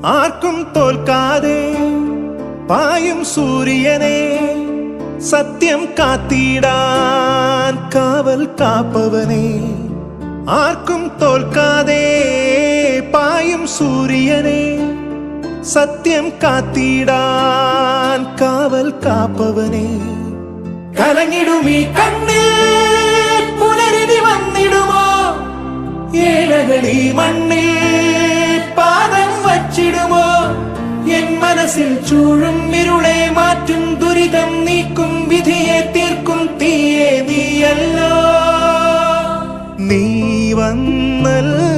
ആർക്കും തോൽക്കാതെ പായും സൂര്യനെ സത്യം കാത്തിടാൻ കാവൽ കാപ്പവനെ. ആർക്കും തോൽക്കാതെ പായും സൂര്യനെ സത്യം കാത്തിടാൻ കാവൽ കാപ്പവനെ. കലങ്ങിടുമീ കണ്ണിൽ പുലരിതി വന്നിടുമോ? ഏഴകളീ മണ്ണിൽ പാദം വച്ചിടുമോ? എൻ മനസ്സിൽ ചൂഴും ഇരുളെ മാറ്റും ദുരിതം നീക്കും വിധിയെ തീർക്കും തീയെ നീയല്ലോ. നീ വന്നല്ലോ